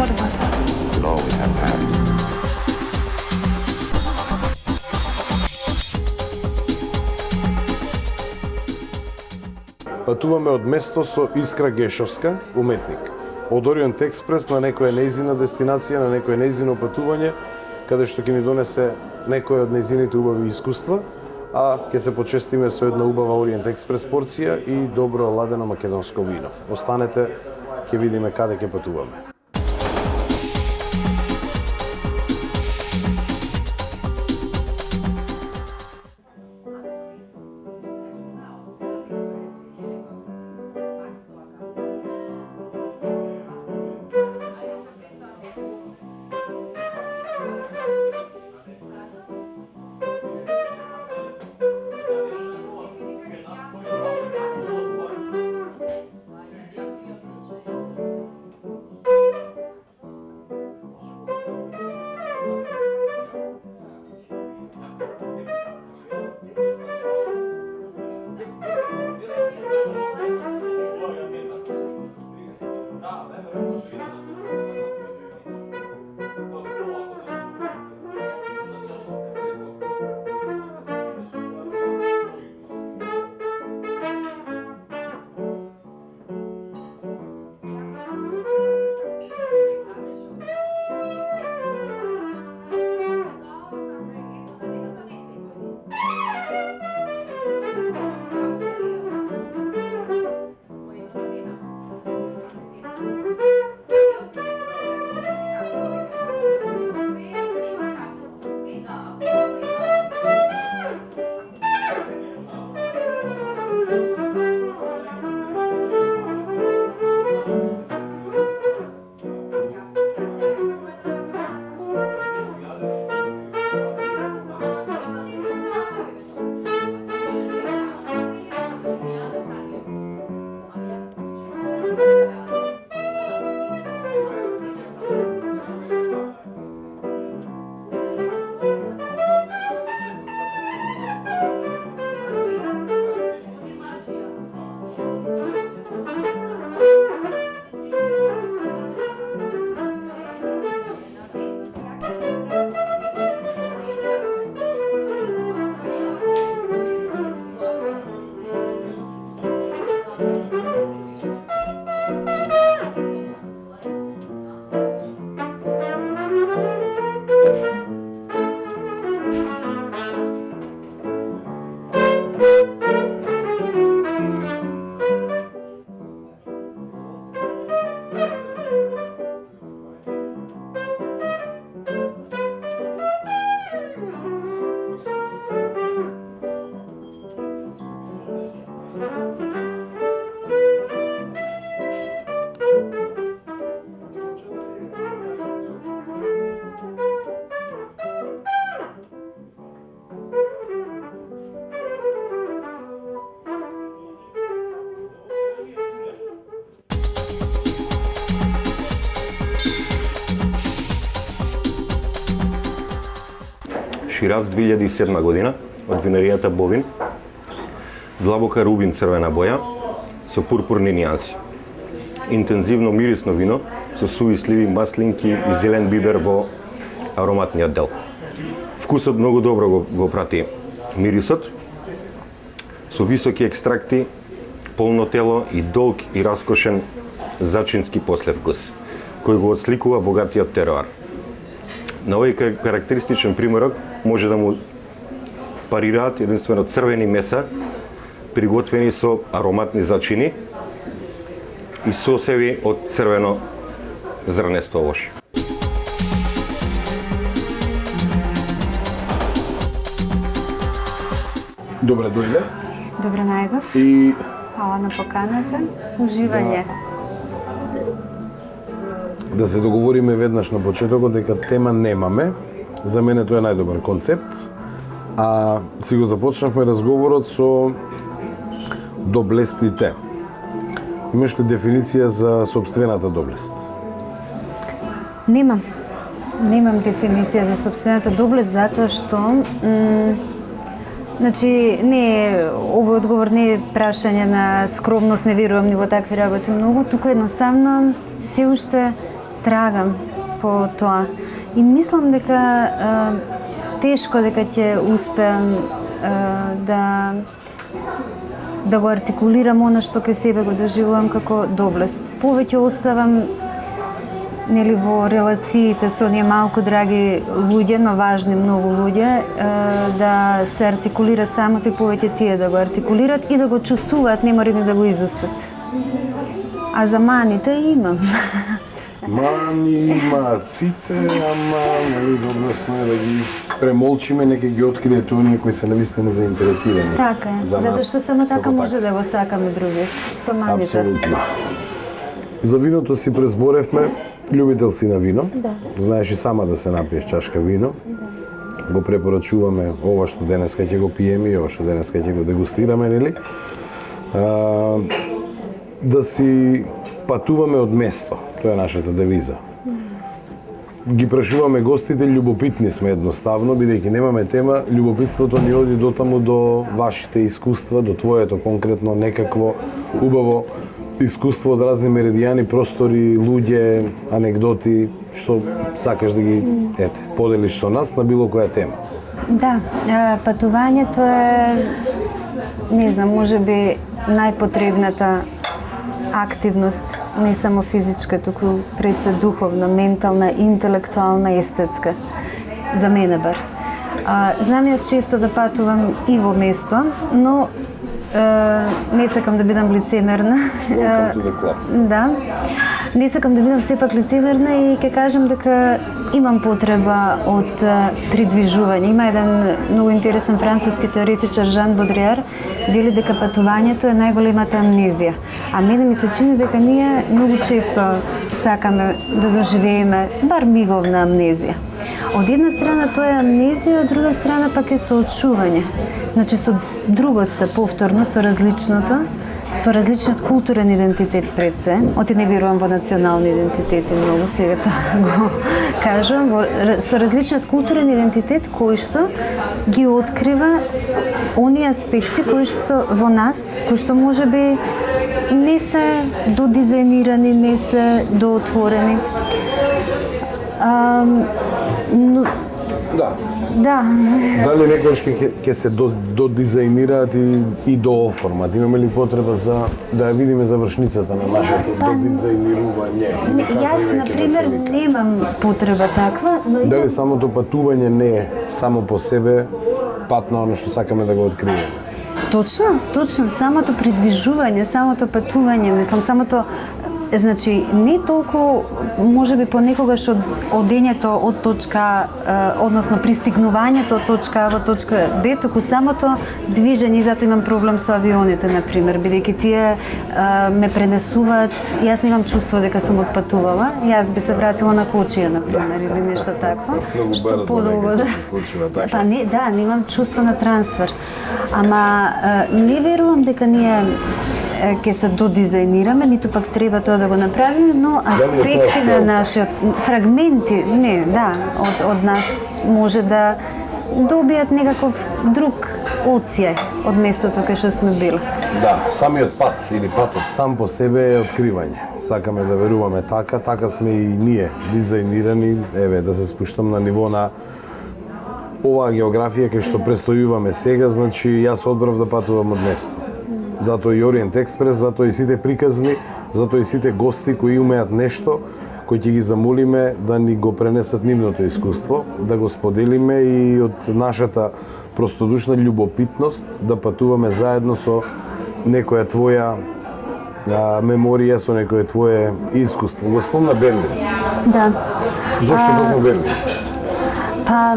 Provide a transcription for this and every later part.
формата. You'll always have passion. Патуваме од место со Искра Гешовска, уметник. Од Ориент Експрес на некоја нејзина дестинација, на некој нејзино патување, каде што ќе ни донесе некој од нејзините убави искуства, а ќе се почестиме со една убава Ориент Експрес порција и добро ладено македонско вино. Останете, ќе видиме каде ќе патуваме. Шираз 2007 година од винеријата Бовин, длабока рубин црвена боја со пурпурни нијанси. Интензивно мирисно вино со суви сливи, маслинки и зелен бибер во ароматниот дел. Вкусот многу добро го прати мирисот, со високи екстракти, полно тело и долг и раскошен зачински послевкус, кој го отсликува богатиот тероар. На овој карактеристичен примерок може да му парираат единствено црвени меса, приготвени со ароматни зачини и сосеви од црвено зрнесто овошје. Добре дојде. Добре најдов. И Хвала на поканата. Уживање. да се договориме веднаш на почетокот дека тема немаме. За мене тоа е најдобар концепт. А си го започнавме разговорот со доблестите. Имаш ли дефиниција за собствената доблест? Немам дефиниција за собствената доблест затоа што значи овој одговор не е прашање на скромност, не верувам ни во такви работи многу, туку едноставно се уште трагам по тоа. И мислам дека тешко дека ќе успеам да го артикулирам она што ке себе го доживувам како доблест. Повеќе оставам нели во релациите со оние малку драги луѓе, но важни многу луѓе, да се артикулира самото и повеќе тие да го артикулират и да го чувствуваат, не мора ни да го изустат. А за маните имам. Мани имаат сите, ама нели доблесно е да ги премолчиме, нека ги откриете оние кои се навистина заинтересирани. Така е, затоа што само така може да го сакаме други, со маните. Апсолутно. За виното си презборевме, љубител си на вино. Да. Знаеш и сама да се напиеш чашка вино. Го препорачуваме ова што денеска ќе го пиеме и ова што денеска ќе го дегустираме, нели? Да си патуваме од место. Тоа е нашата девиза. Ги прашуваме гостите, љубопитни сме едноставно, бидејќи немаме тема, љубопитството ни оди дотаму до вашите искуства, до твоето конкретно некакво убаво искуство од разни меридијани, простори, луѓе, анегдоти, што сакаш да ги поделиш со нас на било која тема. Да, патувањето е, не знам, можеби најпотребната активност, не само физичка, туку пред се духовна, ментална, интелектуална, естетска. За мене бар. Знам јас често да патувам и во место, но не сакам да бидам лицемерна. Да. Не сакам да бидам сепак лицемерна и ќе кажам дека имам потреба од придвижување. Има еден многу интересен француски теоретичар Жан Бодриар, вели дека патувањето е најголемата амнезија. А мене ми се чини дека ние многу често сакаме да доживееме бар миговна амнезија. Од една страна тоа е амнезија, од друга страна пак е соочување. Значи со другоста, повторно, со различното, со различниот културен идентитет пред се. Оти не верувам во национални идентитети многу, сега тоа го кажувам. Со различниот културен идентитет кој што ги открива оние аспекти кои што во нас, кои што можеби не се додизајнирани, не се доотворени. Но... Да. Дали некојаш ќе се додизајнираат и дооформат? Имаме ли потреба за да ја видиме завршницата на нашето додизајнирување? Јас, например, немам потреба таква, но дали самото патување не е само по себе пат на оно што сакаме да го откриеме? Точно, самото придвижување, самото патување, мислам, самото, значи, не толку, можеби понекогаш од дењето од точка, односно пристигнувањето од точка А во точка Б, туку самото движење, и затоа имам проблем со авионите, например, бидејќи тие ме пренесуваат, јас немам чувство дека сум отпатувала, јас би се вратила на Кочија, например, или нешто такво. Многу што подолго да се случува така. Па не, да, немам чувство на трансфер. Ама не верувам дека ние ќе се додизајнираме, ниту пак треба тоа да го направиме, но аспекти на нашиот фрагменти, не, да, од нас може да добијат некаков друг оцјај од местото кај што сме били. Да, самиот пат или патот сам по себе е откривање. Сакаме да веруваме така сме и ние дизајнирани, еве да се спуштам на ниво на оваа географија кај што престојуваме сега, значи јас одбрав да патувам од место. Затоа и Ориент Експрес, затоа и сите приказни, затоа и сите гости кои умеат нешто, кои ќе ги замолиме да ни го пренесат нивното искуство, да го споделиме и од нашата простодушна љубопитност да патуваме заедно со некоја твоја меморија, со некое твое искуство. Го спомна Берлин. Да. Зошто токму Берлин? Па,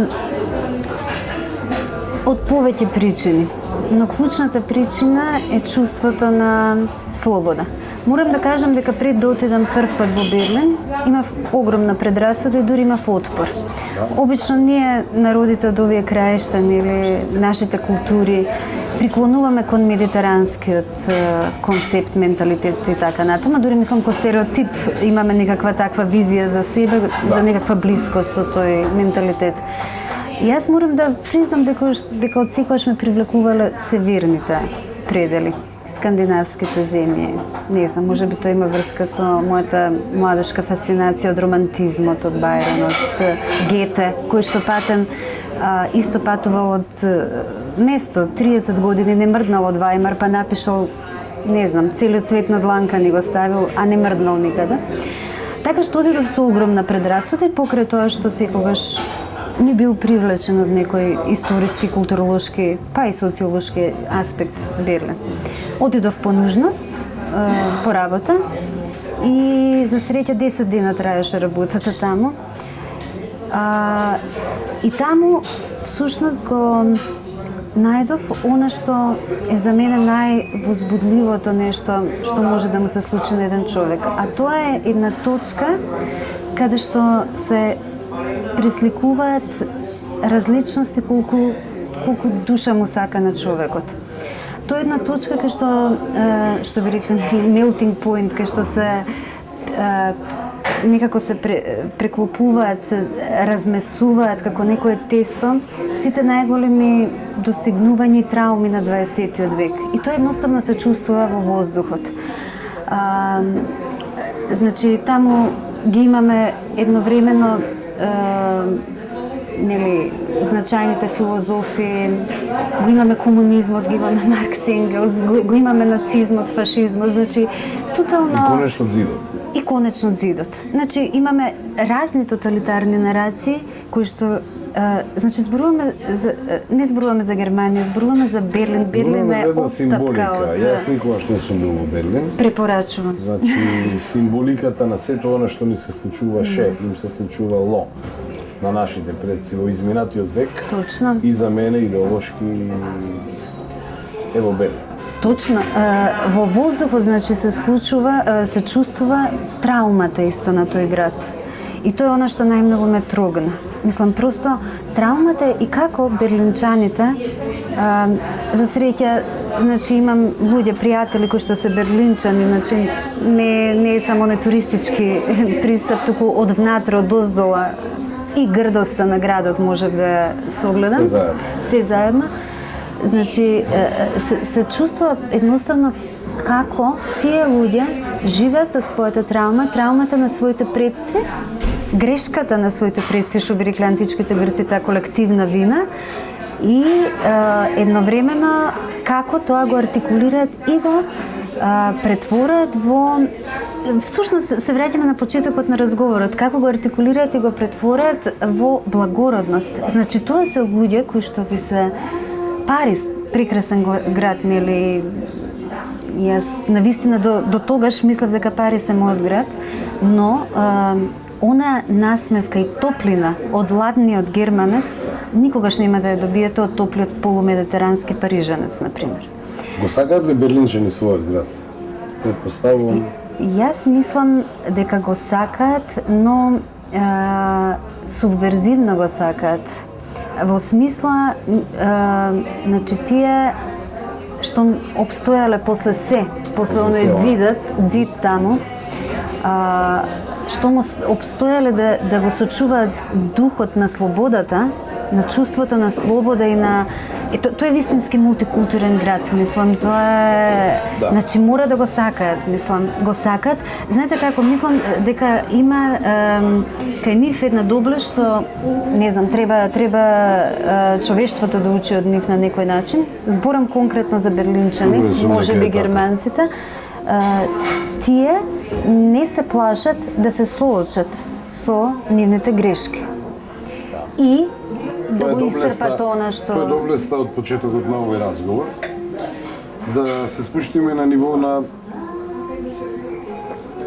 од повеќе причини. Но клучната причина е чувството на слобода. Морам да кажам дека пред да отидам прв пат во Берлин, имав огромна предрасуда и дури имав отпор. Обично ние, народите од овие краишта, нели, нашите култури, приклонуваме кон медитеранскиот концепт, менталитет и така натаму. Дури мислам ко стереотип имаме некаква таква визија за себе, за некаква блискост со тој менталитет. И јас морам да признам дека од секојаш ме привлекувале северните предели. скандинавските земји. Не знам, може би тоа има врска со мојата младешка фасцинација од романтизмот, од Бајрон, од Гете, кој што патен исто патувал од место, 30 години не мрднал од Вајмар, па напишал, не знам, целиот свет на дланка ни го ставил, а не мрднал никаде. Така што одидов со огромна предрасуда и покрај тоа што секогаш не бил привлечен од некој историски, културолошки, па и социолошки аспект Берлин. Одидов по нужност, по работа и за среќа 10 дена траеше работата таму. И таму всушност го најдов она што е за мене највозбудливото нешто што може да му се случи на еден човек. А тоа е една точка каде што се пресликуваат различности колку душа му сака на човекот. Тоа е една точка кај што би рекли melting point, кај што се некако се преклопуваат, се размесуваат како некое тесто сите најголеми достигнувања и трауми на 20 век. И тоа едноставно се чувствува во воздухот. Значи, таму ги имаме едновремено нели, значајните филозофи, го имаме комунизмот, го имаме Маркс, Енгелс, го имаме нацизмот, фашизмот, значи тотално... И конечно зидот. И конечно зидот. Значи, имаме разни тоталитарни нарации кои што значи не зборуваме за Германија, зборуваме за Берлин. Берлин е отстапка од... Јас никогаш не сум бил во Берлин. Препорачувам. Значи, символиката на сето она што ни се случуваше, им се случувало на нашите предци во изминатиот век. Точно. И за мене идеолошки е во Берлин. Точно. Во воздухот, значи, се чувствува траумата исто на тој град. И тоа е она што најмногу ме трогна. Мислам, просто траумата и како берлинчаните, за среќа, значи, имам луѓе, пријатели кои што се берлинчани, значи, не е само не туристички пристап, туку од внатре, од оздола и грдоста на градот можев да согледам. Се заедно. Значи, се чувствува едноставно како тие луѓе живеат со својата травма, травмата на своите предци, грешката на своите предци, што би рекли античките грци, таа колективна вина, и едновремено како тоа го артикулираат и го претворат во... Всушност се враќаме на почетокот на разговорот, како го артикулираат и го претворат во благородност. Значи, тоа се луѓе кои што ви се Париз, прекрасен град, нели? Јас навистина до тогаш мислев дека Париз е мојот град, но она насмевка и топлина од ладниот германец никогаш нема да ја добиете од топлиот полумедитерански парижанец, например. Го сакаат ли берлинчани својот град? Предпоставувам. Јас мислам дека го сакаат, но субверзивно го сакаат. Во смисла, значи, тие што обстојале после оној зид таму, што му обстојале да го сочуваат духот на слободата, на чувството на слобода и на... Тоа е вистински мултикултурен град, мислам, тоа е... Да. Значи, мора да го сакаат, мислам, го сакаат. Знаете како, мислам дека има кај нив една доблест што, не знам, треба човештвото да учи од нив на некој начин. Зборам конкретно за берлинчани, може би германците. Тие не се плашат да се соочат со нивните грешки. И да го истрпат она што... Тоа е доблеста од почетокот на овој разговор. Да се спуштиме на ниво на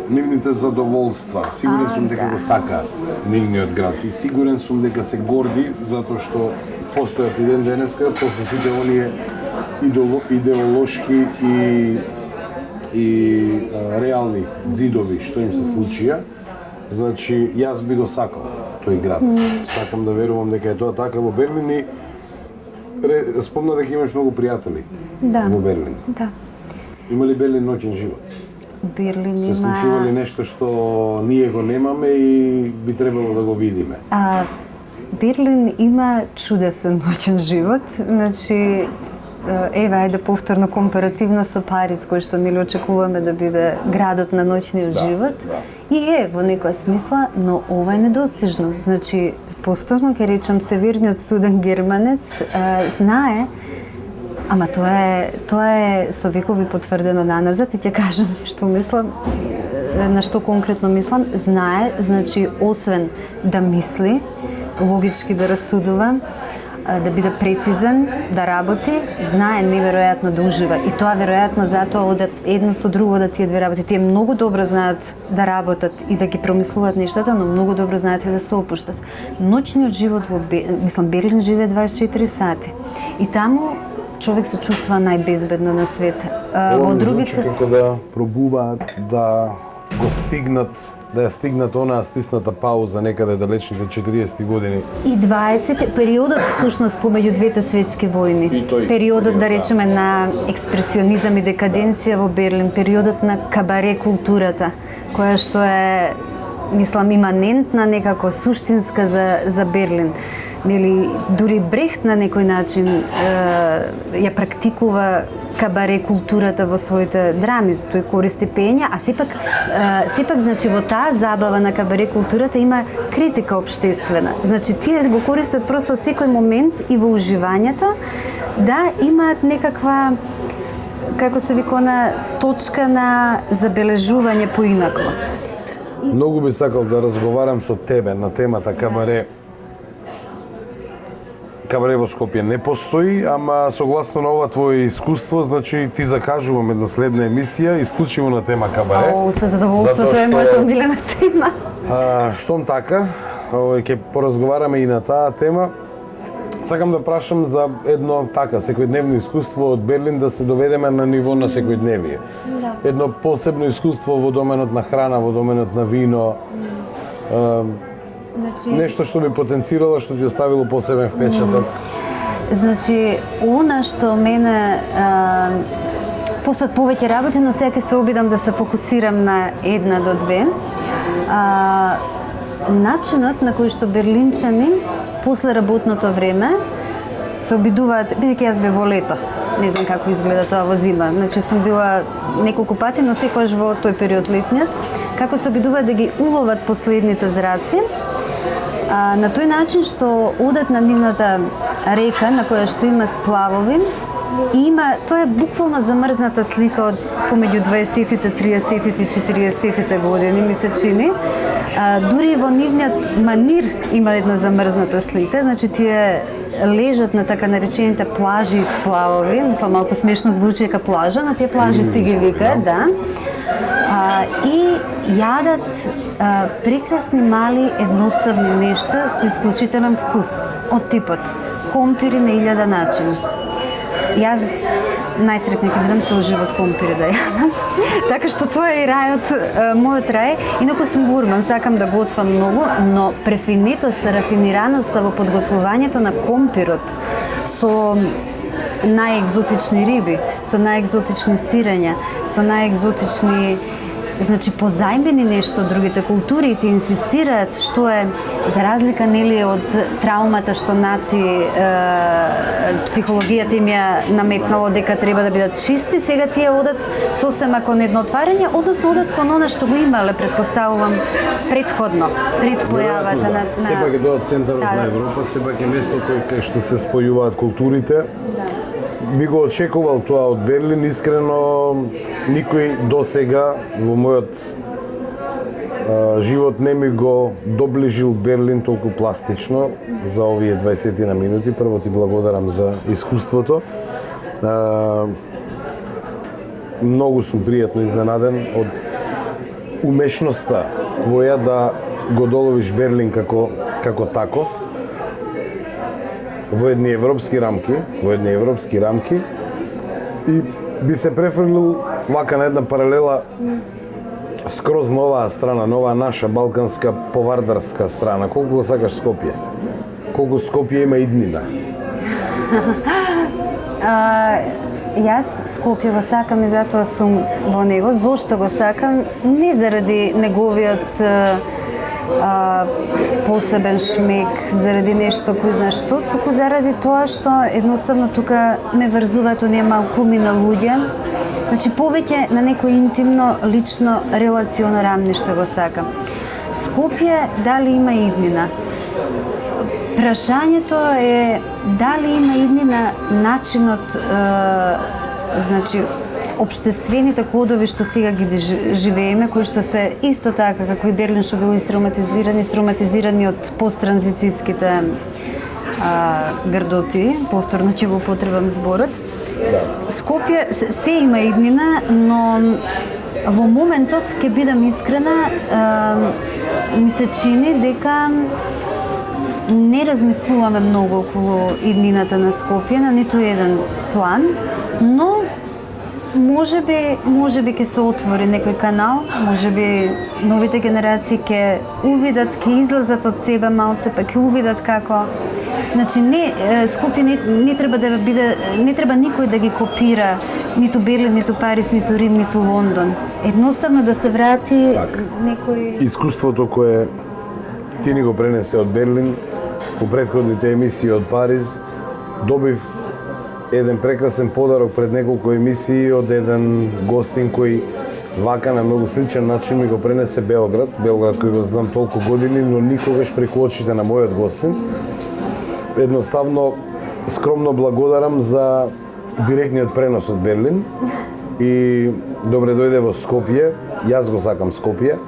нивните задоволства. Сигурен сум дека го сакаат нивниот град и сигурен сум дека се горди затоа што постојат и ден денеска после сите оние идеолошки и реални зидови што им се случија. Значи, јас би го сакал тој град. Сакам да верувам дека е тоа така во Берлин и спомна дека имаш многу пријатели во Берлин. Да. Има ли Берлин ноќен живот? Берлин има... Се случува ли нешто што ние го немаме и би требало да го видиме? Берлин има чудесен ноќен живот. Значи, еве, ајде повторно компаративно со Париз, кој што нели очекуваме да биде градот на ноќниот живот. И во некоја смисла, но ова е недостижно. Значи, повторно ќе речам, северниот студент германец знае, ама тоа е со векови потврдено наназад, и ќе кажам што мислам, на што конкретно мислам. Знае, значи, освен да мисли, логички да расудува, да биде прецизен, да работи, знае неверојатно да ужива. И тоа веројатно затоа одат едно со друго да тие две работи. Тие многу добро знаат да работат и да ги промислуваат нештата, но многу добро знаат и да се опуштат. Ноќниот живот во Берлин живее 24 сати. И таму човек се чувствува најбезбедно на свет. Во другите како да пробуваат да го стигнат, да ја стигнат онаа стисната пауза некаде далечните 40 години. И 20 периодот всушност помеѓу двете светски војни. Периодот, да речеме, на експресионизам и декаденција во Берлин, периодот на кабаре културата, која што е, мислам, иманентна, некако суштинска за Берлин. Нели, дури Брехт на некој начин ја практикува кабаре културата во своите драми. Тој користи пења, а сепак значи во таа забава на кабаре културата има критика општествена. Значи тие го користат просто секој момент и во уживањето да имаат некаква, како се вика, точка на забележување поинако. Многу би сакал да разговарам со тебе на темата кабаре. Кабаре во Скопје не постои, ама согласно на ова твое искуство, значи ти закажувам една следна емисија исклучиво на тема кабаре. Со задоволство, тоа е мојата омилена тема. Штом така, ќе поразговараме и на таа тема. Сакам да прашам за едно така секојдневно искуство од Берлин, да се доведеме на ниво на секојдневие. Едно посебно искуство во доменот на храна, во доменот на вино. Значи, нешто што би потенцирало, што ти оставило посебен впечаток. Значи, она што мене посад повеќе работи, но сега ќе се обидам да се фокусирам на една до две. Начинот на кој што берлинчани после работното време се обидуваат, бидејќи јас бев во лето, не знам како изгледа тоа во зима. Значи сум била неколку пати, но секогаш во тој период летниот, како се обидуваат да ги уловат последните зраци, на тој начин што одат на нивната река на која што има сплавови и има, тоа е буквално замрзната слика од помеѓу 20-тите, 30-тите, 40-тите години, ми се чини. Дури во нивниот манир има една замрзната слика, значи тие лежат на така наречените плажи и сплавови, мислам малку смешно звучи дека плажа, но тие плажи си ги викаат, да. И јадат прекрасни мали едноставни нешта со исклучителен вкус, од типот компири на 1000 начини. Јас најсреќна ќе бидам цел живот компири да јадам. Така што тоа е и рајот, мојот рај. Инаку сум гурман, сакам да готвам многу, но префинетоста, рафинираноста во подготвувањето на компирот со најекзотични риби, со најекзотични сирења, со најекзотични, значи позајмени нешто од другите култури и ти инсистираат што е, за разлика нели од траумата што наци психологијата им ја наметнало дека треба да бидат чисти, сега тие одат сосема кон едно отварање, односно одат кон она што го имале, предпоставувам, предходно, пред појавата на... Сепак е тоа центарот на Европа, сепак е место кај што се спојуваат културите. Би го очекувал тоа од Берлин, искрено никој досега во мојот живот не ми го доближил Берлин толку пластично за овие 20 на минути. Прво ти благодарам за искуството. Многу сум пријатно изненаден од умешноста твоја да го доловиш Берлин како таков во едни европски рамки, и би се префрлил вака на една паралела скроз на оваа страна, на оваа наша балканска повардарска страна. Колку го сакаш Скопје? Колку Скопје има иднина? Јас Скопје го сакам и затоа сум во него. Зошто го сакам? Не заради неговиот посебен шмек, заради нешто кој знае што, туку заради тоа што едноставно тука ме врзуваат оние малкумина луѓе. Значи повеќе на некој интимно, лично, релационо рамниште го сакам. Скопје дали има иднина? Прашањето е дали има иднина начинот, значи општествените кодови што сега ги живееме, кои што се исто така како и Берлин што били травматизирани од посттранзицијските грдоти, повторно ќе го употребам зборот. Скопје се има иднина, но во моментов, ќе бидам искрена, ми се чини дека не размислуваме многу околу иднината на Скопје на ниту еден план, но можеби ќе се отвори некој канал, можеби новите генерации ќе увидат, ќе излезат од себе малце, па ќе увидат како. Значи Скопје не треба да биде, не треба никој да ги копира, ниту Берлин, ниту Париз, ниту Рим, ниту Лондон. Едноставно да се врати некој Искуството кое ти ни го пренесе од Берлин, у претходните емисии од Париз, добив еден прекрасен подарок пред неколку емисии од еден гостин кој вака на многу сличен начин ми го пренесе Белград кој го знам толку години, но никогаш преку очите на мојот гостин. Едноставно, скромно благодарам за директниот пренос од Берлин и добре дојде во Скопје. Јас го сакам Скопје.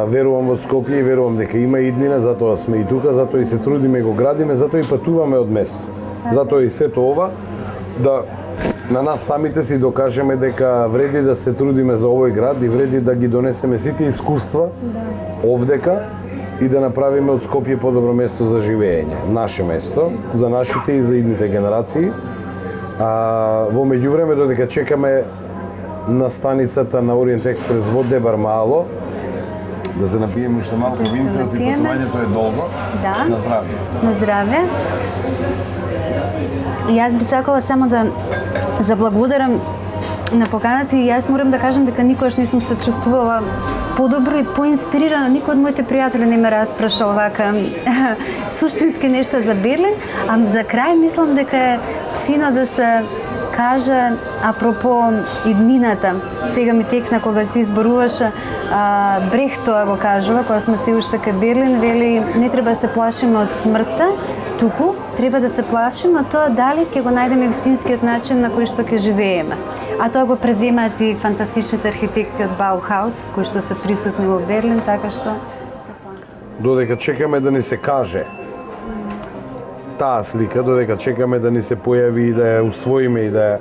Верувам во Скопје и верувам дека има иднина, затоа сме и тука, затоа и се трудиме и го градиме, затоа и патуваме од место. Затоа и сето ова, да на нас самите си докажеме дека вреди да се трудиме за овој град и вреди да ги донесеме сите искуства овдека и да направиме од Скопје подобро место за живење. Наше место, за нашите и за идните генерации. Во меѓувреме, додека чекаме на станицата на Ориент Експрес во Дебар Мало, да се напиеме уште малку винце, и патувањето е долго. Да. На здравје. На здравје. И јас би сакала само да заблагодарам на поканата и јас морам да кажам дека никогаш не сум се чувствувала подобро и поинспирирано. Никој од моите пријатели не ме распрашал вака суштински нешта за Берлин, а за крај мислам дека е фино да се каже апропо иднината. Сега ми текна кога ти зборуваше, Брехт тоа го кажува, кога сме се уште кај Берлин, вели не треба да се плашиме од смртта, туку треба да се плашиме од тоа дали ќе го најдеме вистинскиот начин на кој што ќе живееме. А тоа го преземаат и фантастичните архитекти од Баухаус, кои што се присутни во Берлин, така што... Додека чекаме да ни се каже таа слика, додека чекаме да ни се појави и да ја усвоиме и да ја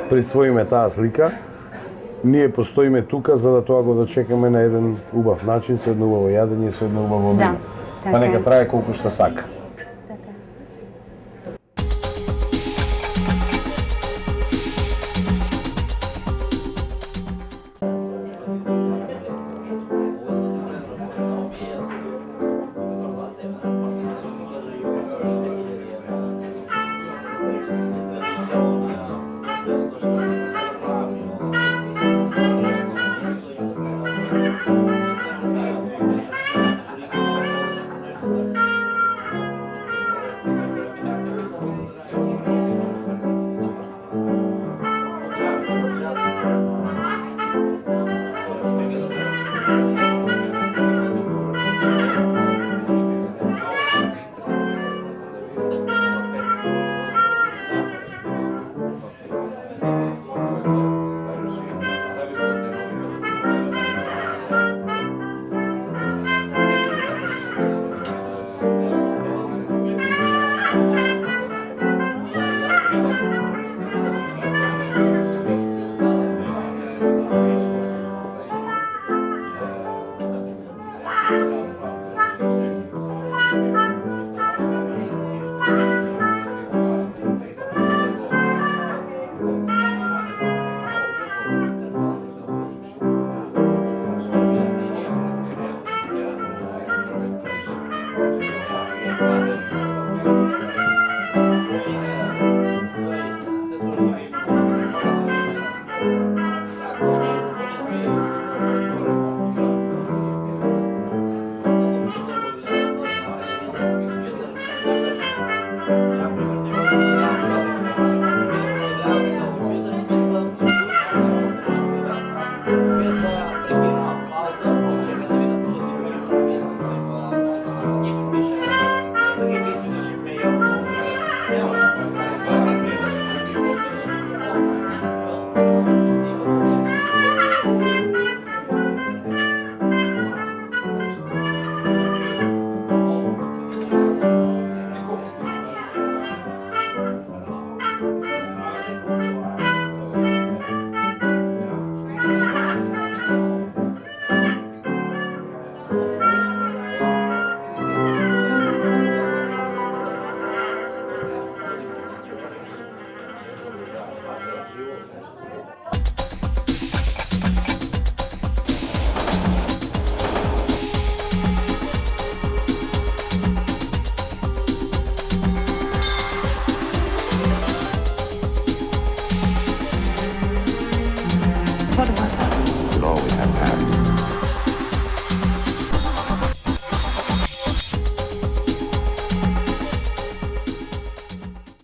присвоиме таа слика, ние постоиме тука за да тоа го дочекаме на еден убав начин, со едно убаво јадење и со едно убаво вино. Па нека трае колку што сака. формата.